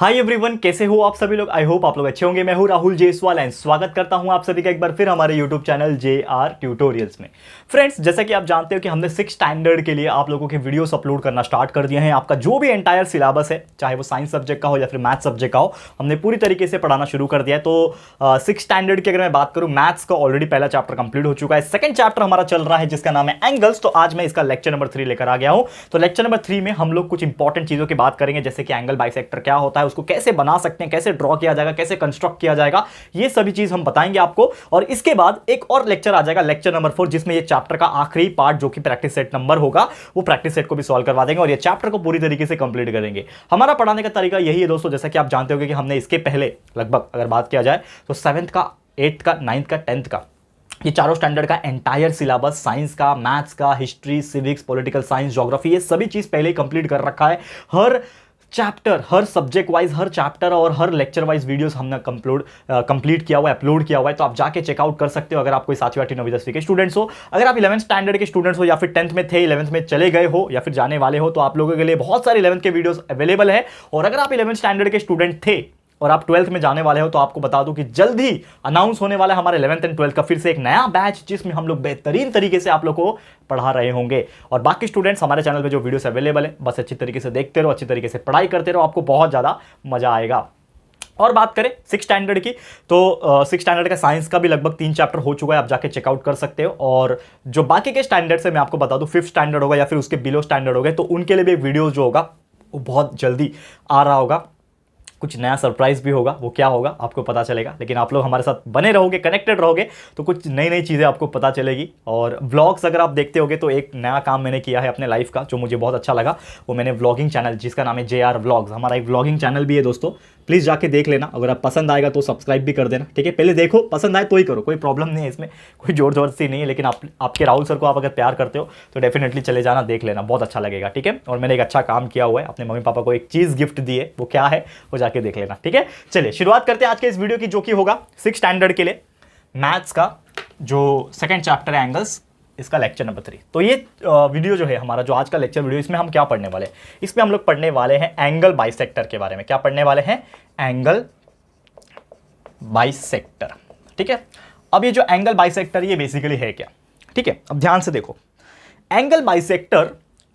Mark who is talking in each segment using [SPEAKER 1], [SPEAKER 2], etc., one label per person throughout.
[SPEAKER 1] Hi everyone, कैसे हो आप सभी लोग। आई होप आप लोग अच्छे होंगे। मैं हूं राहुल जेसवाल एंड स्वागत करता हूं आप सभी का एक बार फिर हमारे यूट्यूब चैनल JR ट्यूटोरियल्स में। फ्रेंड्स, जैसा कि आप जानते हो कि हमने 6 स्टैंडर्ड के लिए आप लोगों के वीडियोस अपलोड करना स्टार्ट कर दिए हैं। आपका जो भी एंटायर सिलेबस है, चाहे वो साइंस सब्जेक्ट का हो या फिर मैथ सब्जेक्ट का हो, हमने पूरी तरीके से पढ़ाना शुरू कर दिया है। तो 6 स्टैंडर्ड की अगर मैं बात करूँ, मैथ्स का ऑलरेडी पहला चैप्टर कंप्लीट हो चुका है। सेकंड चैप्टर हमारा चल रहा है जिसका नाम है एंगल्स। तो आज मैं इसका लेक्चर नंबर 3 लेकर आ गया हूं। तो लेक्चर नंबर 3 में हम लोग कुछ इंपॉर्टेंट चीजों की बात करेंगे, जैसे कि एंगल बाइसेक्टर क्या होता है, उसको कैसे बना सकते हैं, कैसे ड्रॉ किया जाएगा, कैसे कंस्ट्रक्ट किया जाएगा, ये सभी चीज हम बताएंगे आपको। और इसके बाद एक और लेक्चर आ जाएगा, लेक्चर नंबर 4, जिसमें ये चैप्टर का आखिरी पार्ट जो कि प्रैक्टिस सेट नंबर होगा, वो प्रैक्टिस सेट को भी सॉल्व करवा देंगे और ये चैप्टर को पूरी तरीके से कंप्लीट करेंगे। हमारा पढ़ाने का तरीका यही है दोस्तों, जैसा कि आप जानते होंगे कि हमने इसके पहले लगभग अगर बात किया जाए तो 7th का, 8th का, 9th का, 10th का, ये चारों स्टैंडर्ड का एंटायर सिलेबस, साइंस का, मैथ्स का, history, civics, political science, geography, ये सभी चीज पहले ही कंप्लीट कर रखा है। हर चैप्टर, हर सब्जेक्ट वाइज, हर चैप्टर और हर लेक्चर वाइज वीडियोस हमने कंप्लीट किया हुआ है, अपलोड किया हुआ है। तो आप जाके चेकआउट कर सकते हो अगर आप कोई 7वीं 8वीं 9वीं 10वीं के स्टूडेंट्स हो। अगर आप 11th स्टैंडर्ड के स्टूडेंट्स हो या फिर 10th में थे, 11th में चले गए हो या फिर जाने वाले हो, तो आप लोगों के लिए बहुत सारे 11th के वीडियोस अवेलेबल है। और अगर आप 11th स्टैंडर्ड के स्टूडेंट थे और आप 12th में जाने वाले हो, तो आपको बता दूं कि जल्द ही अनाउंस होने वाला है हमारे 11th एंड 12th का फिर से एक नया बैच, जिसमें हम लोग बेहतरीन तरीके से आप लोग को पढ़ा रहे होंगे। और बाकी स्टूडेंट्स, हमारे चैनल पे जो वीडियोस अवेलेबल है, बस अच्छी तरीके से देखते रहो, अच्छी तरीके से पढ़ाई करते रहो, आपको बहुत ज़्यादा मजा आएगा। और बात करें 6 स्टैंडर्ड की, तो 6 स्टैंडर्ड का साइंस का भी लगभग 3 चैप्टर हो चुका है, आप जाके चेकआउट कर सकते हो। और जो बाकी के स्टैंडर्ड से मैं आपको बता दूं, 5th स्टैंडर्ड होगा या फिर उसके बिलो स्टैंडर्ड हो गए, तो उनके लिए भी वीडियो जो होगा वो बहुत जल्दी आ रहा होगा। कुछ नया सरप्राइज भी होगा, वो क्या होगा आपको पता चलेगा। लेकिन आप लोग हमारे साथ बने रहोगे, कनेक्टेड रहोगे, तो कुछ नई नई चीज़ें आपको पता चलेगी। और व्लॉग्स अगर आप देखते होगे, तो एक नया काम मैंने किया है अपने लाइफ का, जो मुझे बहुत अच्छा लगा। वो मैंने व्लॉगिंग चैनल, जिसका नाम है JR व्लॉग्स, हमारा एक व्लॉगिंग चैनल भी है दोस्तों। प्लीज़ जाके देख लेना। अगर आप पसंद आएगा तो सब्सक्राइब भी कर देना, ठीक है। पहले देखो, पसंद आए तो ही करो, कोई प्रॉब्लम नहीं है इसमें, कोई जोर जबरदस्ती नहीं है। लेकिन आपके राहुल सर को आप अगर प्यार करते हो तो डेफिनेटली चले जाना, देख लेना, बहुत अच्छा लगेगा, ठीक है। और मैंने एक अच्छा काम किया हुआ है, अपने मम्मी पापा को एक चीज़ गिफ्ट दी है, वो क्या है वो जाके देख लेना, ठीक है। चलिए शुरुआत करते हैं आज के इस वीडियो की, जो कि होगा 6 स्टैंडर्ड के लिए मैथ्स का जो सेकंड चैप्टर है एंगल्स, इसका लेक्चर नंबर 3। तो ये वीडियो जो है हमारा, जो आज का लेक्चर वीडियो, इसमें हम क्या पढ़ने वाले हैं, इसमें हम लोग पढ़ने वाले हैं एंगल बाइसेक्टर के बारे में। क्या पढ़ने वाले हैं? एंगल बाइसेक्टर, ठीक है। अब ये जो एंगल बाइसेक्टर, ये बेसिकली है क्या, ठीक है। अब ध्यान से देखो, एंगल बाइसेक्टर,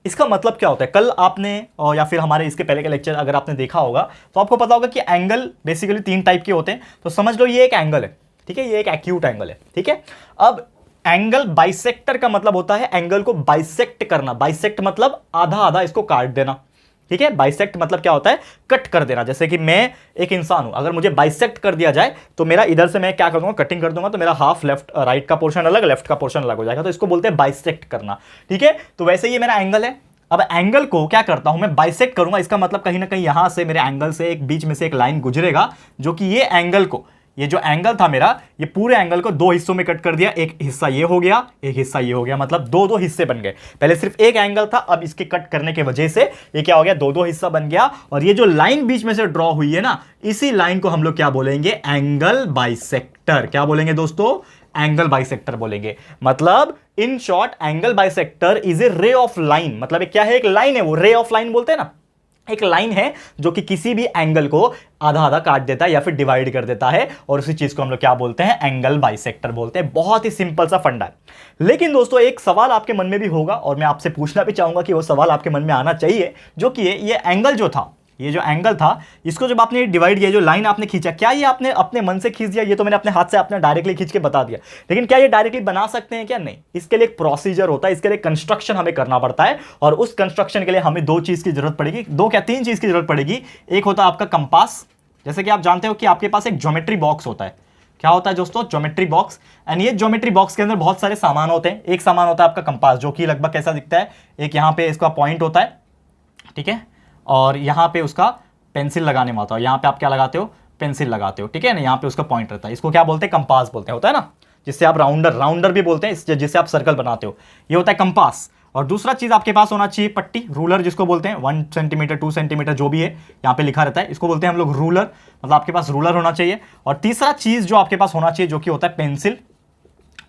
[SPEAKER 1] इसका मतलब क्या होता है। कल आपने या फिर हमारे इसके पहले का लेक्चर अगर आपने देखा होगा, तो आपको पता होगा कि एंगल बेसिकली 3 टाइप के होते हैं। तो समझ लो ये एक एंगल है, ठीक है, ये एक एक्यूट एंगल है, ठीक है। अब एंगल बाइसेक्टर का मतलब होता है एंगल को बाइसेक्ट करना। बाइसेक्ट मतलब आधा आधा इसको काट देना, ठीक है। बाइसेक्ट मतलब क्या होता है? कट कर देना। जैसे कि मैं एक इंसान हूं, अगर मुझे बाइसेक्ट कर दिया जाए, तो मेरा इधर से मैं क्या कर दूंगा, कटिंग कर दूंगा, तो मेरा हाफ लेफ्ट, राइट का पोर्शन अलग, लेफ्ट का पोर्शन अलग हो जाएगा। तो इसको बोलते हैं बाइसेक्ट करना, ठीक है। तो वैसे ये मेरा एंगल है। अब एंगल को क्या करता हूं मैं, बाइसेक्ट करूंगा। इसका मतलब कहीं ना कहीं यहां से मेरे एंगल से एक बीच में से एक लाइन गुजरेगा, जो कि ये एंगल को, ये जो एंगल था मेरा, ये पूरे एंगल को 2 हिस्सों में कट कर दिया। एक हिस्सा ये हो गया, एक हिस्सा ये हो गया, मतलब 2-2 हिस्से बन गए। पहले सिर्फ एक एंगल था, अब इसके कट करने की वजह से ये क्या हो गया, 2-2 हिस्सा बन गया। और ये जो लाइन बीच में से ड्रॉ हुई है ना, इसी लाइन को हम लोग क्या बोलेंगे, एंगल बाइसेक्टर। क्या बोलेंगे दोस्तों? एंगल बाइसेक्टर बोलेंगे। मतलब in short, angle bisector is a ray of line. मतलब क्या है, एक लाइन है, वो रे ऑफ लाइन बोलते हैं ना, एक लाइन है जो कि किसी भी एंगल को आधा आधा काट देता है या फिर डिवाइड कर देता है, और उसी चीज को हम लोग क्या बोलते हैं, एंगल बाइसेक्टर बोलते हैं। बहुत ही सिंपल सा फंडा है। लेकिन दोस्तों एक सवाल आपके मन में भी होगा, और मैं आपसे पूछना भी चाहूंगा कि वो सवाल आपके मन में आना चाहिए, जो कि ये एंगल जो था, ये जो एंगल था, इसको जब आपने डिवाइड किया, जो लाइन आपने खींचा, क्या ये आपने अपने मन से खींच दिया? ये तो मैंने अपने हाथ से आपने डायरेक्टली खींच के बता दिया, लेकिन क्या ये डायरेक्टली बना सकते हैं क्या? नहीं। इसके लिए एक प्रोसीजर होता है, इसके लिए कंस्ट्रक्शन हमें करना पड़ता है। और उस कंस्ट्रक्शन के लिए हमें 2 चीज की जरूरत पड़ेगी, 2 क्या 3 चीज की जरूरत पड़ेगी। एक होता है आपका कंपास। जैसे कि आप जानते हो कि आपके पास एक ज्योमेट्री बॉक्स होता है। क्या होता है दोस्तों? Geometry box. एंड ये ज्योमेट्री बॉक्स के अंदर बहुत सारे सामान होते हैं। एक सामान होता है आपका कंपास, जो कि लगभग कैसा दिखता है, एक यहाँ पे इसका पॉइंट होता है, ठीक है, और यहाँ पे उसका पेंसिल लगाने में आता है। यहाँ पे आप क्या लगाते हो, पेंसिल लगाते हो, ठीक है ना। यहाँ पे उसका पॉइंट रहता है, इसको क्या बोलते हैं, कंपास बोलते हैं, होता है ना, जिससे आप राउंडर भी बोलते हैं, जिससे आप सर्कल बनाते हो, ये होता है कंपास। और दूसरा चीज आपके पास होना चाहिए पट्टी, रूलर जिसको बोलते हैं, 1 सेंटीमीटर 2 सेंटीमीटर जो भी है, यहाँ पे लिखा रहता है, इसको बोलते हैं हम लोग रूलर। मतलब आपके पास रूलर होना चाहिए। और तीसरा चीज जो आपके पास होना चाहिए, जो कि होता है पेंसिल।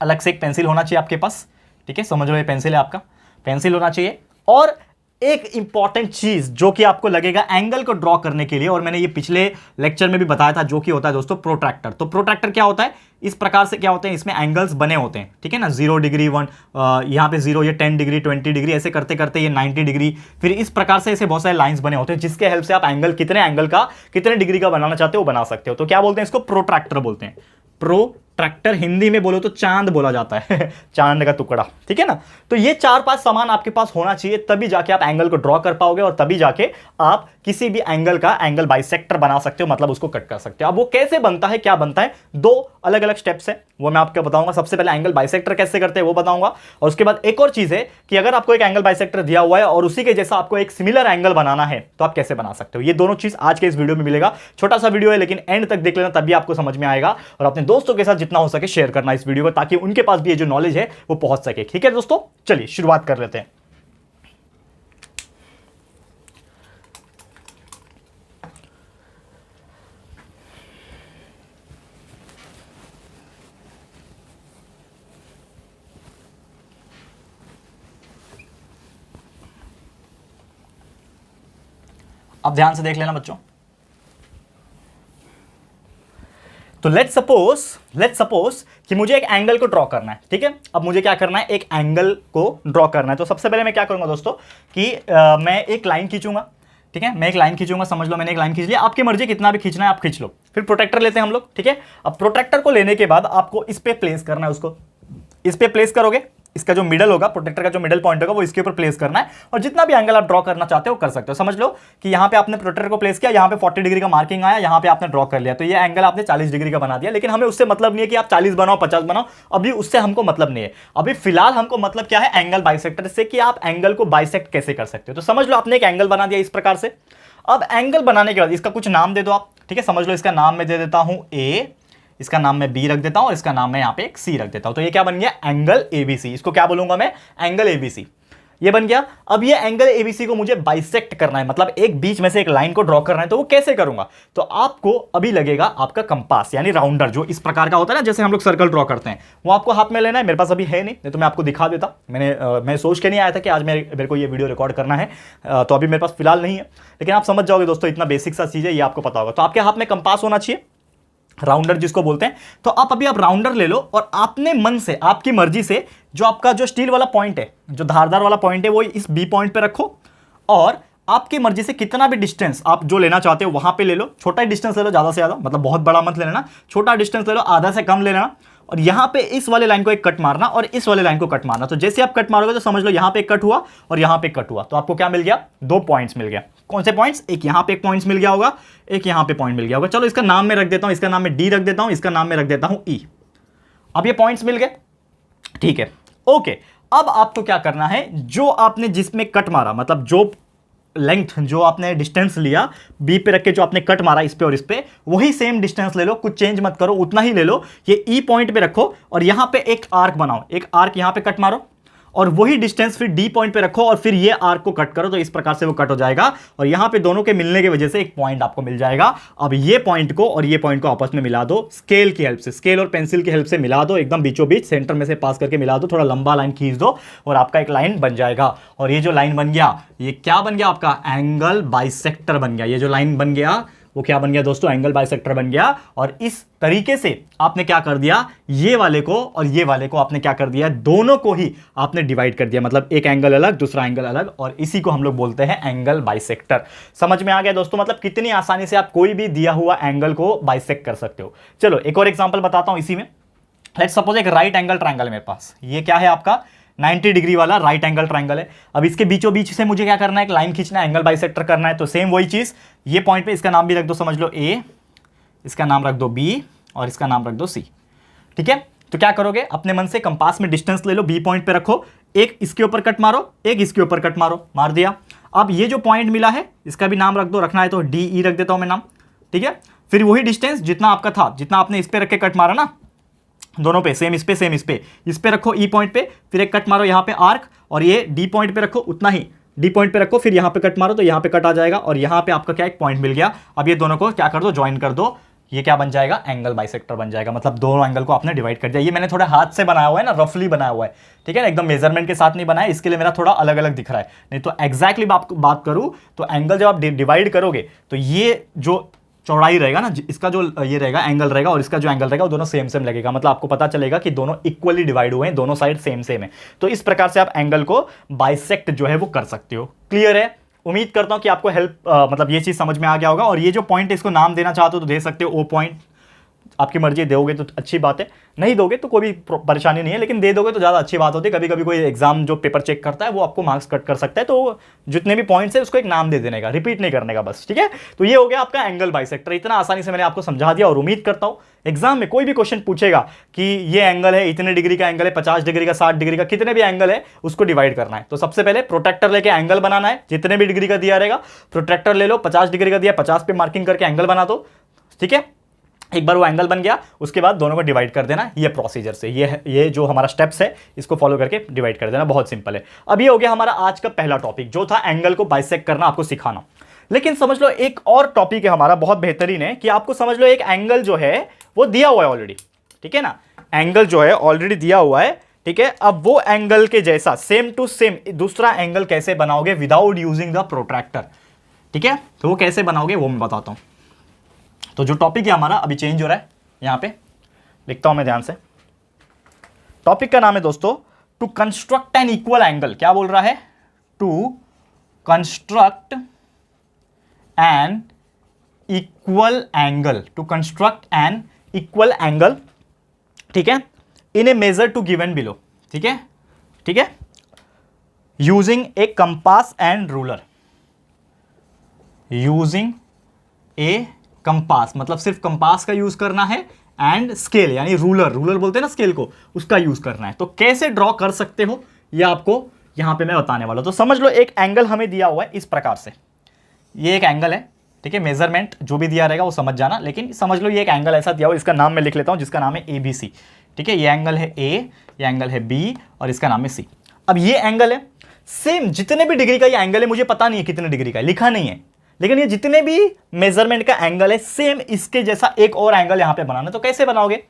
[SPEAKER 1] अलग से एक पेंसिल होना चाहिए आपके पास, ठीक है, समझ लो ये पेंसिल है आपका, पेंसिल होना चाहिए। और एक इंपॉर्टेंट चीज जो कि आपको लगेगा एंगल को ड्रॉ करने के लिए, और मैंने ये पिछले लेक्चर में भी बताया था, जो कि होता है दोस्तों प्रोट्रैक्टर। तो प्रोट्रैक्टर क्या होता है, इस प्रकार से क्या होते हैं, इसमें एंगल्स बने होते हैं, ठीक है ना, 0 डिग्री 1, यहाँ पे 0, ये 10 डिग्री 20 डिग्री, ऐसे करते करते ये 90 डिग्री, फिर इस प्रकार से ऐसे बहुत सारे लाइंस बने होते हैं जिसके हेल्प से आप एंगल कितने डिग्री का बनाना चाहते हो वो बना सकते हो। तो क्या बोलते हैं इसको, प्रोट्रैक्टर बोलते हैं। प्रोट्रैक्टर हिंदी में बोलो तो चांद बोला जाता है चांद का टुकड़ा, ठीक है ना। तो ये 4-5 सामान आपके पास होना चाहिए, तभी जाके आप एंगल को ड्रॉ कर पाओगे और तभी जाके आप किसी भी एंगल का एंगल बाइसेक्टर बना सकते हो, मतलब उसको कट कर सकते हो। अब वो कैसे बनता है, क्या बनता है, 2 अलग अलग स्टेप्स है, वो मैं आपको बताऊंगा। सबसे पहले एंगल बाइसेक्टर कैसे करते हैं वो बताऊंगा, और उसके बाद एक और चीज है कि अगर आपको एक एंगल बाइसेक्टर दिया हुआ है और उसी के जैसा आपको एक सिमिलर एंगल बनाना है तो आप कैसे बना सकते हो। ये दोनों चीज आज के इस वीडियो में मिलेगा। छोटा सा वीडियो है लेकिन एंड तक देख लेना, तभी आपको समझ में आएगा, और अपने दोस्तों के साथ जितना हो सके शेयर करना इस वीडियो को, ताकि उनके पास भी ये जो नॉलेज है वो पहुंच सके। ठीक है दोस्तों, चलिए शुरुआत कर लेते हैं। अब ध्यान से देख लेना बच्चों। तो लेट्स सपोज कि मुझे एक एंगल को ड्रॉ करना है, ठीक है। अब मुझे क्या करना है, एक एंगल को ड्रॉ करना है। तो सबसे पहले मैं क्या करूंगा दोस्तों कि मैं एक लाइन खींचूंगा, ठीक है। मैं एक लाइन खींचूंगा, समझ लो मैंने एक लाइन खींच लिया। आपकी मर्जी कितना भी खींचना है आप खींच लो। फिर प्रोटेक्टर लेते हैं हम लोग, ठीक है। अब प्रोटेक्टर को लेने के बाद आपको इस पे प्लेस करना है, उसको इस पे प्लेस करोगे, इसका जो मिडल होगा, प्रोटेक्टर का जो मिडल पॉइंट होगा वो इसके ऊपर प्लेस करना है, और जितना भी एंगल आप ड्रॉ करना चाहते हो कर सकते हो। समझ लो कि यहां पे आपने प्रोटेक्टर को प्लेस किया, यहां पे 40 डिग्री का मार्किंग आया, यहां पे आपने ड्रॉ कर लिया, तो ये एंगल आपने 40 डिग्री का बना दिया। लेकिन हमें उससे मतलब नहीं है कि आप 40 बनाओ 50 बनाओ, अभी उससे हमको मतलब नहीं है। अभी फिलहाल हमको मतलब क्या है, एंगल बाइसेक्टर से, कि आप एंगल को बाइसेक्ट कैसे कर सकते हो। तो समझ लो आपने एक एंगल बना दिया इस प्रकार से। अब एंगल बनाने के बाद इसका कुछ नाम दे दो आप, ठीक है। समझ लो इसका नाम मैं दे देता हूं A, इसका नाम मैं B रख देता हूं, और इसका नाम मैं यहां पे एक C रख देता हूं। तो ये क्या बन गया, एंगल ABC। इसको क्या बोलूंगा मैं, एंगल ABC। ये बन गया। अब ये एंगल ABC को मुझे बाइसेक्ट करना है, मतलब एक बीच में से एक लाइन को ड्रॉ करना है। तो वो कैसे करूंगा, तो आपको अभी लगेगा आपका कंपास यानी राउंडर, जो इस प्रकार का होता है ना, जैसे हम लोग सर्कल ड्रॉ करते हैं, वो आपको हाथ में लेना है। मेरे पास अभी है नहीं तो मैं आपको दिखा देता। मैं सोच के नहीं आया था कि आज मेरे को ये वीडियो रिकॉर्ड करना है, तो अभी मेरे पास फिलहाल नहीं है, लेकिन आप समझ जाओगे दोस्तों, इतना बेसिक सा चीज है, ये आपको पता होगा। तो आपके हाथ में कंपास होना चाहिए, राउंडर जिसको बोलते हैं। तो आप राउंडर ले लो, और आपने मन से, आपकी मर्जी से, जो आपका जो स्टील वाला पॉइंट है, जो धारदार वाला पॉइंट है, वो इस बी पॉइंट पे रखो, और आपकी मर्जी से कितना भी डिस्टेंस आप जो लेना चाहते हो वहां पे ले लो। छोटा ही डिस्टेंस ले लो, ज्यादा से ज्यादा, मतलब बहुत बड़ा मत ले लेना, छोटा डिस्टेंस ले लो, आधा से कम ले लेना, और यहां पे इस वाले लाइन को एक कट मारना और इस वाले लाइन को कट मारना। तो जैसे आप कट मारोगे तो समझ लो यहां पे एक कट हुआ और यहां पे कट हुआ, तो आपको क्या मिल गया, 2 पॉइंट्स मिल गया। कौन से पॉइंट्स, एक यहां पे एक पॉइंट्स मिल गया होगा, एक यहां पे पॉइंट मिल गया होगा। चलो इसका नाम मैं रख देता हूं, इसका नाम मैं D रख देता हूं, इसका नाम मैं रख देता हूं E। अब ये पॉइंट्स मिल गए, ठीक है, ओके। अब आपको क्या करना है, जो आपने जिसमें कट मारा, मतलब जो लेंथ, जो आपने डिस्टेंस लिया बी पे रख के, जो आपने कट मारा इस पे और इस पे, वही सेम डिस्टेंस ले लो, कुछ चेंज मत करो, उतना ही ले लो। ये ई पॉइंट पे रखो और यहां पे एक आर्क बनाओ, एक आर्क यहां पे कट मारो, और वही डिस्टेंस फिर डी पॉइंट पे रखो और फिर ये आर्क को कट करो। तो इस प्रकार से वो कट हो जाएगा, और यहां पे दोनों के मिलने की वजह से एक पॉइंट आपको मिल जाएगा। अब ये पॉइंट को और ये पॉइंट को आपस में मिला दो, स्केल की हेल्प से, स्केल और पेंसिल की हेल्प से मिला दो, एकदम बीचों बीच सेंटर में से पास करके मिला दो, थोड़ा लंबा लाइन खींच दो, और आपका एक लाइन बन जाएगा। और ये जो लाइन बन गया, ये क्या बन गया, आपका एंगल बाइसेक्टर बन गया। ये जो लाइन बन गया वो क्या बन गया दोस्तों, एंगल बाइसेक्टर बन गया। और इस तरीके से आपने क्या कर दिया, ये वाले को और ये वाले को आपने क्या कर दिया, दोनों को ही आपने डिवाइड कर दिया, मतलब एक एंगल अलग दूसरा एंगल अलग, और इसी को हम लोग बोलते हैं एंगल बाइसेक्टर। समझ में आ गया दोस्तों, मतलब कितनी आसानी से आप कोई भी दिया हुआ एंगल को बाइसेक्ट कर सकते हो। चलो एक और एग्जांपल बताता हूं इसी में। लेट्स सपोज एक राइट एंगल ट्रायंगल है मेरे पास, ये क्या है आपका 90 डिग्री वाला राइट एंगल ट्रायंगल है। अब इसके बीचों बीच से मुझे क्या करना है, एक लाइन खींचना है, एंगल बाइसेक्टर करना है। तो सेम वही चीज, ये पॉइंट पे इसका नाम भी रख दो, समझ लो A, इसका नाम रख दो B, और इसका नाम रख दो C, ठीक है। तो क्या करोगे, अपने मन से कंपास में डिस्टेंस ले लो, B पॉइंट पे रखो, एक इसके ऊपर कट मारो, एक इसके ऊपर कट मारो, मार दिया। अब ये जो पॉइंट मिला है इसका भी नाम रख दो, रखना है तो DE रख देता हूं मैं नाम, ठीक है। फिर वही डिस्टेंस जितना आपका था, जितना आपने इस पे रख के कट मारा ना, दोनों पे सेम, इस पे सेम, इस पे रखो ई पॉइंट पे, फिर एक कट मारो यहाँ पे आर्क, और ये डी पॉइंट पे रखो, उतना ही डी पॉइंट पे रखो, फिर यहाँ पे कट मारो तो यहाँ पे कट आ जाएगा, और यहाँ पे आपका क्या एक पॉइंट मिल गया। अब ये दोनों को क्या कर दो, ज्वाइन कर दो, ये क्या बन जाएगा, एंगल बाइसेक्टर बन जाएगा। मतलब दोनों एंगल को आपने डिवाइड कर दिया। ये मैंने थोड़ा हाथ से बनाया हुआ है ना, रफली बनाया हुआ है, ठीक है ना, एकदम मेजरमेंट के साथ नहीं बनाया, इसके लिए मेरा थोड़ा अलग अलग दिख रहा है। नहीं तो एग्जैक्टली बात करूं तो एंगल जब आप डिवाइड करोगे तो ये जो चौड़ाई रहेगा ना, इसका जो ये रहेगा एंगल रहेगा और इसका जो एंगल रहेगा वो दोनों सेम सेम लगेगा। मतलब आपको पता चलेगा कि दोनों इक्वली डिवाइड हुए हैं, दोनों साइड सेम सेम है। तो इस प्रकार से आप एंगल को बाइसेक्ट जो है वो कर सकते हो। क्लियर है? उम्मीद करता हूं कि आपको मतलब ये चीज समझ में आ गया होगा। और ये जो पॉइंट है इसको नाम देना चाहते हो तो दे सकते हो, ओ पॉइंट। आपकी मर्जी, दोगे तो अच्छी बात है, नहीं दोगे तो कोई भी परेशानी नहीं है, लेकिन दे दोगे तो ज़्यादा अच्छी बात होती है। कभी कभी कोई एग्जाम जो पेपर चेक करता है वो आपको मार्क्स कट कर सकता है। तो जितने भी पॉइंट्स है उसको एक नाम दे देने का, रिपीट नहीं करने का बस, ठीक है। तो ये हो गया आपका एंगल बाइसेक्टर। इतना आसानी से मैंने आपको समझा दिया और उम्मीद करता हूँ एग्जाम में कोई भी क्वेश्चन पूछेगा कि ये एंगल है, इतने डिग्री का एंगल है, 50 डिग्री का, 60 डिग्री का, कितने भी एंगल है उसको डिवाइड करना है। तो सबसे पहले प्रोट्रैक्टर लेके एंगल बनाना है, जितने भी डिग्री का दिया रहेगा प्रोट्रैक्टर ले लो, 50 डिग्री का दिया 50 पे मार्किंग करके एंगल बना दो, ठीक है। एक बार वो एंगल बन गया उसके बाद दोनों को डिवाइड कर देना, ये प्रोसीजर से, ये जो हमारा स्टेप्स है इसको फॉलो करके डिवाइड कर देना, बहुत सिंपल है। अब ये हो गया हमारा आज का पहला टॉपिक जो था एंगल को बाइसेक्ट करना, आपको सिखाना। लेकिन समझ लो एक और टॉपिक है हमारा बहुत बेहतरीन है कि आपको समझ लो एक एंगल जो है वो दिया हुआ है ऑलरेडी, ठीक है ना, एंगल जो है ऑलरेडी दिया हुआ है, ठीक है। अब वो एंगल के जैसा सेम टू सेम दूसरा एंगल कैसे बनाओगे विदाउट यूजिंग द प्रोट्रैक्टर, ठीक है। तो वो कैसे बनाओगे वो मैं बताता हूं। तो जो टॉपिक है हमारा अभी चेंज हो रहा है, यहां पे लिखता हूं मैं ध्यान से। टॉपिक का नाम है दोस्तों to construct an equal angle. क्या बोल रहा है? To construct an equal angle, to construct an equal angle, ठीक है, in a measure to given below, ठीक है, ठीक है, using a compass and ruler, using a compass मतलब सिर्फ कंपास का यूज करना है, एंड स्केल यानी रूलर, रूलर बोलते हैं ना स्केल को, उसका यूज करना है। तो कैसे ड्रॉ कर सकते हो ये आपको यहां पे मैं बताने वाला हूं। तो समझ लो एक एंगल हमें दिया हुआ है इस प्रकार से, ये एक एंगल है, ठीक है। मेजरमेंट जो भी दिया रहेगा वो समझ जाना, लेकिन समझ लो ये एक एंगल ऐसा दिया हुआ, इसका नाम मैं लिख लेता हूं जिसका नाम है ABC, ठीक है। ये एंगल है A, ये एंगल है B और इसका नाम है C। अब ये एंगल है सेम, जितने भी डिग्री का ये एंगल है, मुझे पता नहीं है कितने डिग्री का, लिखा नहीं है, लेकिन ये जितने भी मेजरमेंट का एंगल है सेम इसके जैसा एक और एंगल यहां पे बनाना। तो कैसे बनाओगे?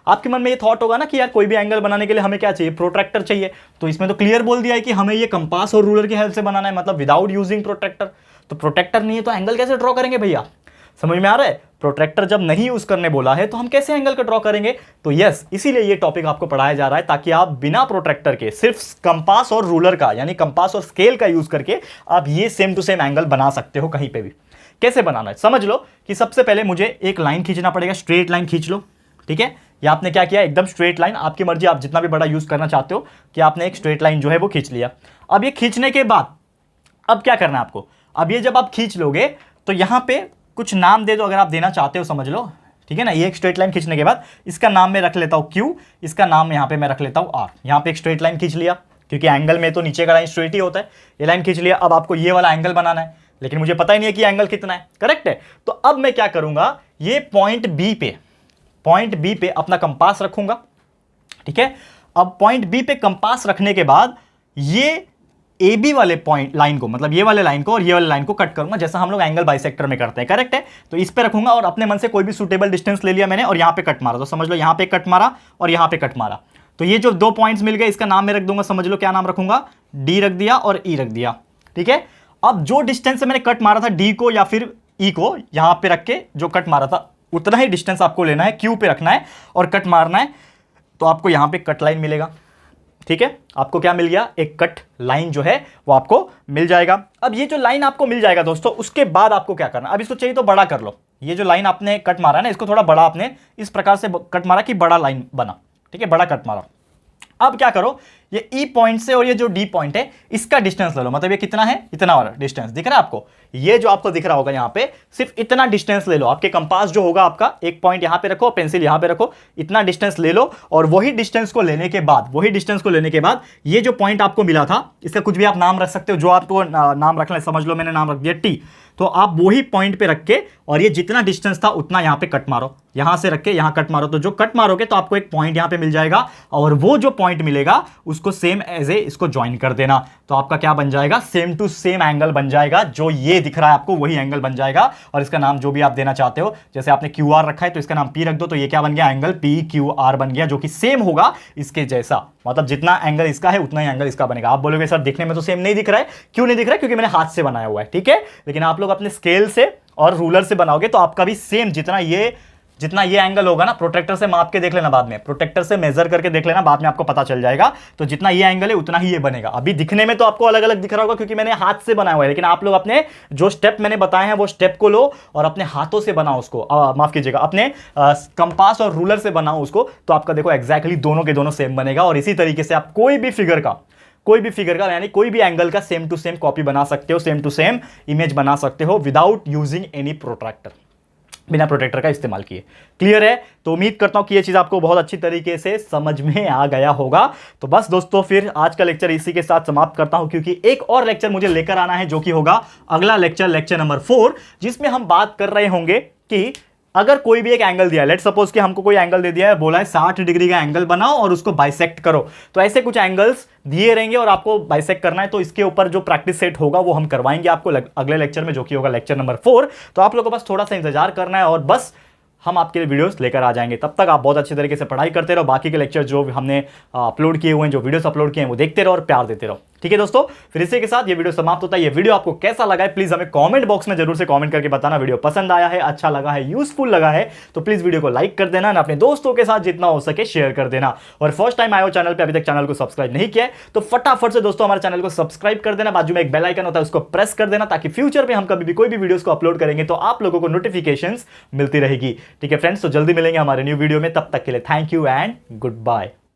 [SPEAKER 1] आपके मन में ये थॉट होगा ना कि यार कोई भी एंगल बनाने के लिए हमें क्या चाहिए, प्रोट्रैक्टर चाहिए। तो इसमें तो क्लियर बोल दिया है कि हमें ये कंपास और रूलर की हेल्प से बनाना है, मतलब विदाउट यूजिंग प्रोट्रैक्टर। तो प्रोट्रैक्टर नहीं है तो एंगल कैसे ड्रॉ करेंगे भैया? समझ में आ रहा है? प्रोट्रैक्टर जब नहीं यूज करने बोला है तो हम कैसे एंगल का ड्रॉ करेंगे? तो यस, इसीलिए ये टॉपिक आपको पढ़ाया जा रहा है ताकि आप बिना प्रोट्रैक्टर के सिर्फ कंपास और रूलर का यानी कंपास और स्केल का यूज करके आप ये सेम टू सेम एंगल बना सकते हो कहीं पे भी। कैसे बनाना है समझ लो कि सबसे पहले मुझे एक लाइन खींचना पड़ेगा, स्ट्रेट लाइन खींच लो, ठीक है। या आपने क्या किया, एकदम स्ट्रेट लाइन, आपकी मर्जी, आप जितना भी बड़ा यूज करना चाहते हो, कि आपने एक स्ट्रेट लाइन जो है वो खींच लिया। अब ये खींचने के बाद अब क्या करना है आपको? अब ये जब आप खींच लोगे तो यहां पे कुछ नाम दे दो अगर आप देना चाहते हो, समझ लो, ठीक है ना। ये एक स्ट्रेट लाइन खींचने के बाद इसका नाम मैं रख लेता हूं Q, इसका नाम यहां पे मैं रख लेता हूं R। यहां पे एक स्ट्रेट लाइन खींच लिया, क्योंकि एंगल में तो नीचे का लाइन स्ट्रेट ही होता है। ये लाइन खींच लिया, अब आपको ये वाला एंगल बनाना है, लेकिन मुझे पता ही नहीं है कि एंगल कितना है, करेक्ट है। तो अब मैं क्या करूंगा, ये पॉइंट बी पे अपना कंपास रखूंगा, ठीक है। अब पॉइंट बी पे कंपास रखने के बाद ये AB वाले पॉइंट लाइन को, मतलब ये वाले लाइन को और ये वाले लाइन को कट करूंगा, जैसा हम लोग एंगल बाइसेक्टर में करते हैं, करेक्ट है। तो इस पे रखूंगा और अपने मन से कोई भी सुटेबल डिस्टेंस ले लिया मैंने और यहां पे कट मारा। तो समझ लो यहां पे कट मारा और यहां पे कट मारा, तो ये जो दो पॉइंट्स मिल गए इसका नाम मैं रख दूंगा, समझ लो क्या नाम रखूंगा, D रख दिया और E रख दिया, ठीक है। अब जो डिस्टेंस से मैंने कट मारा था D को या फिर E को, यहां पे रख के जो कट मारा था उतना ही डिस्टेंस आपको लेना है, Q पे रखना है और कट मारना है। तो आपको यहां पे कट लाइन मिलेगा, ठीक है। आपको क्या मिल गया, एक कट लाइन जो है वो आपको मिल जाएगा। अब ये जो लाइन आपको मिल जाएगा दोस्तों, उसके बाद आपको क्या करना, अब इसको चाहिए तो बड़ा कर लो। ये जो लाइन आपने कट मारा है ना, इसको थोड़ा बड़ा आपने इस प्रकार से कट मारा कि बड़ा लाइन बना, ठीक है, बड़ा कट मारा। अब क्या करो, ये E पॉइंट से और ये जो D पॉइंट है इसका डिस्टेंस ले लो। मतलब ये कितना है, इतना वाला डिस्टेंस दिख रहा है आपको, ये जो आपको दिख रहा होगा यहाँ पे, सिर्फ इतना डिस्टेंस ले लो। आपके कंपास जो होगा आपका, एक पॉइंट यहाँ पे रखो, पेंसिल यहाँ पे रखो, इतना डिस्टेंस ले लो। और वही डिस्टेंस को लेने के बाद ये जो पॉइंट आपको मिला था, इसका कुछ भी आप नाम रख सकते हो, जो आपको नाम रखना है, समझ लो मैंने नाम रख दिया T। तो आप वही पॉइंट पे रख के और ये जितना डिस्टेंस था उतना यहां पे कट मारो, यहां से रख के यहां कट मारो, तो जो कट मारोगे तो आपको एक पॉइंट यहां पे मिल जाएगा और वो जो पॉइंट मिलेगा उसको सेम एज ए इसको ज्वाइन कर देना, तो आपका क्या बन जाएगा, सेम टू सेम एंगल बन जाएगा। जो ये दिख रहा है आपको वही एंगल बन जाएगा और इसका नाम जो भी आप देना चाहते हो, जैसे आपने क्यू आर रखा है तो इसका नाम पी रख दो, तो ये क्या बन गया, एंगल पी क्यू आर बन गया, जो कि सेम होगा इसके जैसा, मतलब जितना एंगल इसका है उतना ही एंगल इसका बनेगा। आप बोलोगे सर दिखने में तो सेम नहीं दिख रहा है, क्यों नहीं दिख रहा है, क्योंकि मैंने हाथ से बनाया हुआ है, ठीक है, लेकिन आप लोग अपने स्केल से और रूलर से बनाओगे तो आपका भी सेम, जितना ये एंगल होगा ना, प्रोटेक्टर से माप के देख लेना, बाद में प्रोटेक्टर से मेजर करके देख लेना, बाद में आपको पता चल जाएगा, तो जितना ये एंगल है उतना ही ये बनेगा। अभी दिखने में तो आपको अलग अलग दिख रहा होगा क्योंकि मैंने हाथ से बनाया हुआ है, लेकिन आप लोग अपने जो स्टेप मैंने बताए हैं वो स्टेप को लो और अपने हाथों से बनाओ उसको, माफ कीजिएगा, अपने कंपास और रूलर से बनाओ उसको, तो आपका देखो एग्जैक्टली दोनों के दोनों सेम बनेगा। और इसी तरीके से आप कोई भी फिगर का यानी कोई भी एंगल का सेम टू सेम कॉपी बना सकते हो, सेम टू सेम इमेज बना सकते हो विदाउट यूजिंग एनी प्रोट्रैक्टर, बिना प्रोटेक्टर का इस्तेमाल किए। क्लियर है? तो उम्मीद करता हूं कि ये चीज आपको बहुत अच्छी तरीके से समझ में आ गया होगा। तो बस दोस्तों फिर आज का लेक्चर इसी के साथ समाप्त करता हूं, क्योंकि एक और लेक्चर मुझे लेकर आना है जो कि होगा अगला लेक्चर नंबर 4, जिसमें हम बात कर रहे होंगे कि अगर कोई भी एक एंगल दिया है, लेट सपोज कि हमको कोई एंगल दे दिया है, बोला है 60 डिग्री का एंगल बनाओ और उसको बाइसेक्ट करो, तो ऐसे कुछ एंगल्स दिए रहेंगे और आपको बाइसेक्ट करना है, तो इसके ऊपर जो प्रैक्टिस सेट होगा वो हम करवाएंगे आपको अगले लेक्चर में, जो कि होगा लेक्चर नंबर 4। तो आप लोगों को बस थोड़ा सा इंतजार करना है और बस हम आपके लिए वीडियोस लेकर आ जाएंगे। तब तक आप बहुत अच्छे तरीके से पढ़ाई करते रहो, बाकी के लेक्चर जो हमने अपलोड किए हुए हैं, जो वीडियोस अपलोड किए हैं वो देखते रहो और प्यार देते रहो। ठीक है दोस्तों, फिर इसी के साथ ये वीडियो समाप्त होता है। ये वीडियो आपको कैसा लगा है प्लीज हमें कमेंट बॉक्स में जरूर से कमेंट करके बताना। वीडियो पसंद आया है, अच्छा लगा है, यूजफुल लगा है तो प्लीज वीडियो को लाइक कर देना, अपने दोस्तों के साथ जितना हो सके शेयर कर देना। और फर्स्ट टाइम आए हो चैनल पे, अभी तक चैनल को सब्सक्राइब नहीं किया है तो फटाफट से दोस्तों हमारे चैनल को सब्सक्राइब कर देना, बाजू में एक बेल आइकन होता है उसको प्रेस कर देना, ताकि फ्यूचर में हम कभी भी कोई भी वीडियोस को अपलोड करेंगे तो आप लोगों को नोटिफिकेशंस मिलती रहेगी। ठीक है फ्रेंड्स, तो जल्दी मिलेंगे हमारे न्यू वीडियो में, तब तक के लिए thank you and good bye.